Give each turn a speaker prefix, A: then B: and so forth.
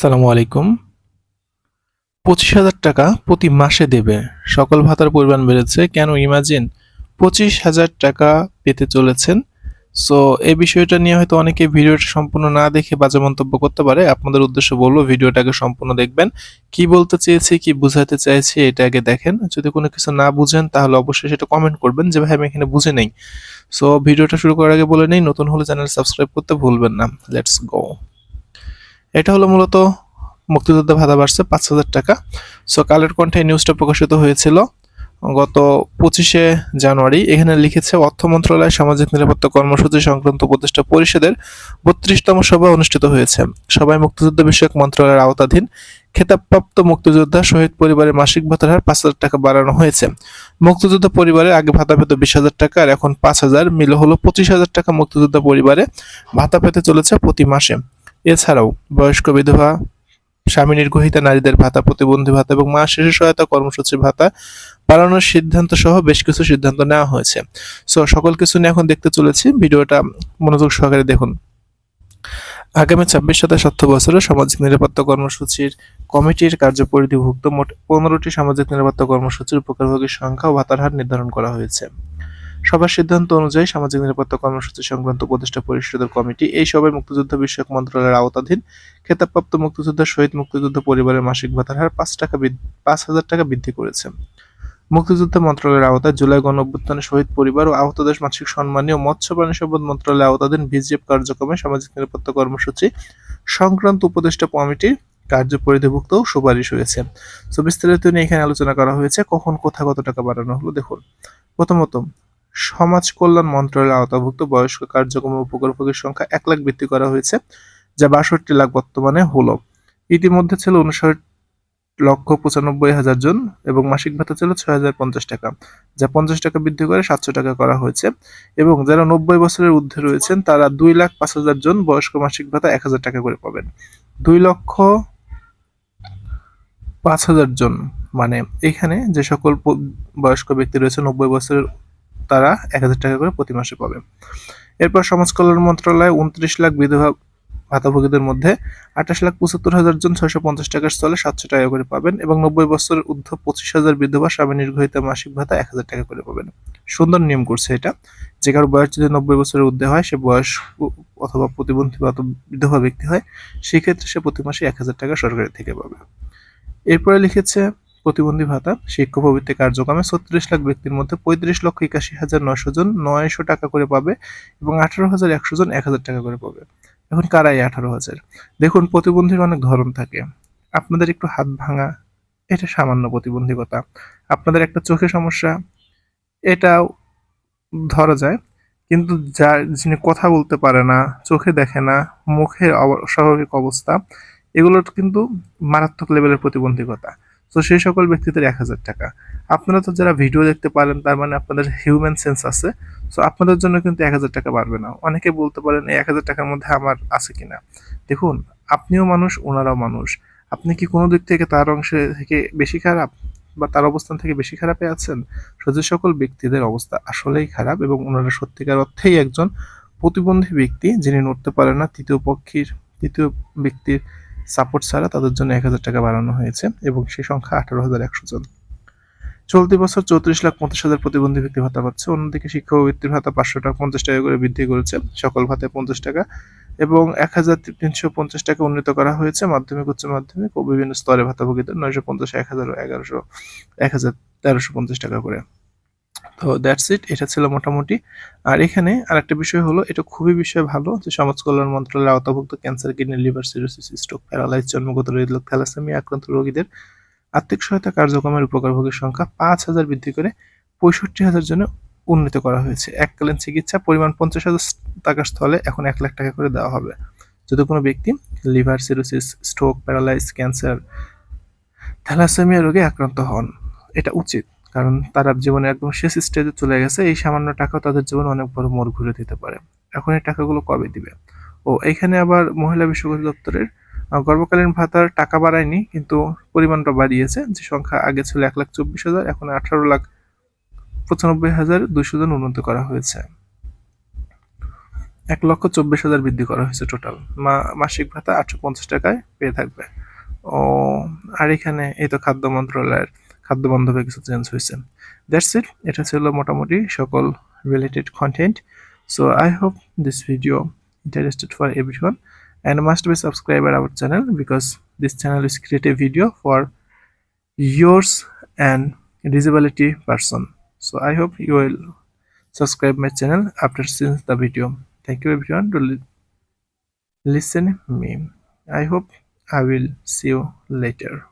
A: আসসালামু আলাইকুম। 25,000 টাকা প্রতি মাসে দেবে। সকল ভাতার পরিমাণ বেড়েছে। কেন? ইমাজিন 25,000 টাকা পেতে চলেছেন। সো এই বিষয়টা নিয়ে হয়তো অনেকে ভিডিওটা সম্পূর্ণ না দেখে বাজে মন্তব্য করতে পারে। আপনাদের উদ্দেশ্য বলবো ভিডিওটাকে সম্পূর্ণ দেখবেন। কি বলতে চেয়েছি, কি বুঝাতে চাইছি এটা আগে দেখেন। যদি কোনো কিছু না বুঝেন তাহলে অবশ্যই সেটা কমেন্ট করবেন যে ভাই আমি এখানে বুঝে নেই। সো ভিডিওটা শুরু করার আগে বলে নেই, নতুন হলে চ্যানেল সাবস্ক্রাইব করতে ভুলবেন না। Let's go. এটা হলো মূলত মুক্তিযোদ্ধা ভাতা বাড়ছে 5,000 টাকা। সো কালের কণ্ঠে এই নিউজটা প্রকাশিত হয়েছিল গত 25শে জানুয়ারি। এখানে লিখেছে, অর্থ মন্ত্রণালয় সামাজিক নিরাপত্তা কর্মসূচি সংক্রান্ত উপদেষ্টা পরিষদের 32তম সভা অনুষ্ঠিত হয়েছে। সভায় মুক্তিযুদ্ধ বিষয়ক মন্ত্রণালয়ের আওতাধীন খেতাবপ্রাপ্ত মুক্তিযোদ্ধা শহীদ পরিবারের মাসিক ভাতার হার 5,000 টাকা বাড়ানো হয়েছে। মুক্তিযোদ্ধা পরিবারে আগে ভাতা পেত 20,000 টাকা, আর এখন 5,000 মিলে হলো 25,000 টাকা মুক্তিযোদ্ধা পরিবারে ভাতা পেতে চলেছে প্রতি মাসে। এছাড়াও বয়স্ক বিধবা, স্বামী নির্গোহিতা নারীদের ভাতা, প্রতিবন্ধী ভাতা এবং মা শিশু সহায়তা কর্মসূচির ভাতা বাড়ানোর সিদ্ধান্ত সহ বেশ কিছু সিদ্ধান্ত নেওয়া হয়েছে। সো সকল কিছু নিয়ে এখন দেখতে চলেছি, ভিডিওটা মনোযোগ সহকারে দেখুন। আগামী 26-27 অর্থ বছরে সামাজিক নিরাপত্তা কর্মসূচির কমিটির কার্যপরিধিভুক্ত মোট 15টি সামাজিক নিরাপত্তা কর্মসূচির উপকারভোগীর সংখ্যা ও ভাতার হার নির্ধারণ করা হয়েছে। সভার সিদ্ধান্ত অনুযায়ী সামাজিক নিরাপত্তা কর্মসূচি সংক্রান্ত উপদেষ্টা পরিষদের কমিটি এই সভায় মুক্তিযুদ্ধ বিষয়ক মন্ত্রণালয়ের আওতাধীন খেতাবপ্রাপ্ত মুক্তিযোদ্ধা শহীদ মুক্তিযোদ্ধা পরিবারের মাসিক ভাতার হার 5,000 টাকা বৃদ্ধি করেছে। মুক্তিযুদ্ধ মন্ত্রণালয়ের আওতায় জুলাই গণঅভ্যুত্থানে শহীদ পরিবার ও আহতদের মাসিক সম্মানীয় মৎস্য প্রাণী সম্পদ মন্ত্রণালয়ের আওতাধীন ভিজিএফ কার্যক্রমে সামাজিক নিরাপত্তা কর্মসূচি সংক্রান্ত উপদেষ্টা কমিটির কার্যপরিধিভুক্ত সুপারিশ হয়েছে। তো বিস্তারিত নিয়ে এখানে আলোচনা করা হয়েছে। কখন কোথায় কত টাকা বাড়ানো হলো দেখুন। প্রথমত, সমাজ কল্যাণ মন্ত্রণালয়ের আওতাভুক্ত বয়স্ক কার্যক্রম উপকারভোগীর সংখ্যা 1 লাখ বৃদ্ধি করা হয়েছে, যা 62 লাখ বর্তমানে হলো। ইতিমধ্যে ছিল 59,95,000 জন এবং মাসিক ভাতা ছিল 6,050 টাকা, যা 50 টাকা বৃদ্ধি করে 700 টাকা করা হয়েছে। এবং যারা 90 বছরের ঊর্ধ্বে রয়েছেন তারা 2,05,000 জন বয়স্ক মাসিক ভাতা 1,000 টাকা করে পাবেন। 2,05,000 জন মানে এখানে যে সকল বয়স্ক ব্যক্তি রয়েছে 90 বছরের, তারা 1,000 টাকা করে প্রতি মাসে পাবে। এরপর সমাজ কল্যাণ মন্ত্রণালয় 29 লাখ বিধবা ভাতাভোগীদের মধ্যে 28,75,000 জন 650 টাকার স্থলে 700 টাকা করে পাবেন এবং 90 বছরের ঊর্ধ্ব 25,000 বিধবা স্বামী নির্গোহিতা মাসিক ভাতা 1,000 টাকা করে পাবেন। সুন্দর নিয়ম করছে এটা। যে কারো বয়স যদি 90 বছরের ঊর্ধ্বে হয়, সে বয়স অথবা প্রতিবন্ধী বা বিধবা ব্যক্তি হয়, সেক্ষেত্রে সে প্রতি মাসে 1,000 টাকা সরকারের থেকে পাবে। এরপরে লিখেছে, প্রতিবন্ধী ভাতা শিক্ষা প্রবৃত্তি কার্যক্রমে 36 লাখ ব্যক্তির মধ্যে 35,81,900 জন 900 টাকা করে পাবে এবং 18,100 জন 1,000 টাকা করে পাবে। এখন কারা এই 18,000? দেখুন, প্রতিবন্ধীর অনেক ধরন থাকে। আপনাদের একটু হাত ভাঙা, এটা সামান্য প্রতিবন্ধকতা। আপনাদের একটা চোখে সমস্যা, এটাও ধরা যায়। কিন্তু যিনি কথা বলতে পারে না, চোখে দেখে না, মুখের অস্বাভাবিক অবস্থা, এগুলোর কিন্তু মারাত্মক লেভেলের প্রতিবন্ধকতা। তো সেই সকল ব্যক্তিদের 1,000 টাকা। আপনারা তো যারা ভিডিও দেখতে পারেন, তার মানে আপনাদের হিউম্যান সেন্স আছে। সো আপনাদের জন্য কিন্তু 1,000 টাকা বাড়বে না। অনেকে বলতে পারেন এই 1,000 টাকার মধ্যে আমার আছে কিনা। দেখুন, আপনিও মানুষ, ওনারাও মানুষ। আপনি কি কোনো দিক থেকে তার অংশে থেকে বেশি খারাপ বা তার অবস্থান থেকে বেশি খারাপে আছেন? যে সকল ব্যক্তিদের অবস্থা আসলেই খারাপ এবং ওনারা সত্যিকার অর্থেই একজন প্রতিবন্ধী ব্যক্তি, যিনি নড়তে পারে না, তৃতীয় ব্যক্তির সাপোর্ট ছাড়া, তাদের জন্য 1,000 টাকা বাড়ানো হয়েছে এবং সেই সংখ্যা 18,100 জন। চলতি বছর 34,50,000 প্রতিবন্ধী ব্যক্তি ভাতা পাচ্ছে। অন্যদিকে শিক্ষা ও বৃত্তির ভাতা 550 টাকা করে বৃদ্ধি করেছে, সকল ভাতায় 50 টাকা এবং 1,350 টাকা উন্নীত করা হয়েছে মাধ্যমিক, উচ্চ মাধ্যমিক ও বিভিন্ন স্তরে ভাতাভোগীদের 950, 1,000 ও 1,1350 টাকা করে। তো দ্যাটস ইট। এটা ছিল মোটামুটি। আর এখানে আরেকটা বিষয় হলো, এটা খুবই বিষয় ভালো যে সমাজ কল্যাণ মন্ত্রণালয়ের আওতাভুক্ত cancer, kidney, liver cirrhosis, stroke, paralyse, জন্মগত হৃদরোগ, থ্যালাসেমিয়া আক্রান্ত রোগীদের আর্থিক সহায়তা কার্যক্রমের উপকারভোগীর সংখ্যা 5,000 বৃদ্ধি করে 65,000 জনে উন্নীত করা হয়েছে। এককালীন চিকিৎসা পরিমাণ 50,000 টাকার স্থলে এখন 1 লাখ টাকা করে দেওয়া হবে যদি কোনো ব্যক্তি liver cirrhosis, stroke, paralyse, cancer, thalassemia রোগে আক্রান্ত হন। এটা উচিত, কারণ তারা জীবনে একদম শেষ স্টেজে চলে গেছে। এই সামান্য টাকাও তাদের জীবনে অনেক বড় মোড় ঘুরে দিতে পারে। এখন এই টাকাগুলো কবে দিবে? ও এইখানে আবার মহিলা বিষয়ক দপ্তরের গর্ভকালীন ভাতার টাকা বাড়ায়নি, কিন্তু পরিমাণটা বাড়িয়েছে। যে সংখ্যা আগে ছিল 1,24,000, এখন 18,95,200 জন উন্নীত করা হয়েছে। 1,24,000 বৃদ্ধি করা হয়েছে টোটাল। মাসিক ভাতা 850 টাকায় পেয়ে থাকবে। ও আর এখানে এই তো খাদ্য মন্ত্রণালয়ের খাদ্য বান্ধবে কিছু চেঞ্জ হয়েছে। That's it. এটা ছিল মোটামুটি সকল related content. So I hope this video interested for everyone and must be subscribed our channel because this channel is create a video for yours and disability person. So I hope you will subscribe my channel after seeing the video. Thank you everyone to listen me. I hope I will see you later.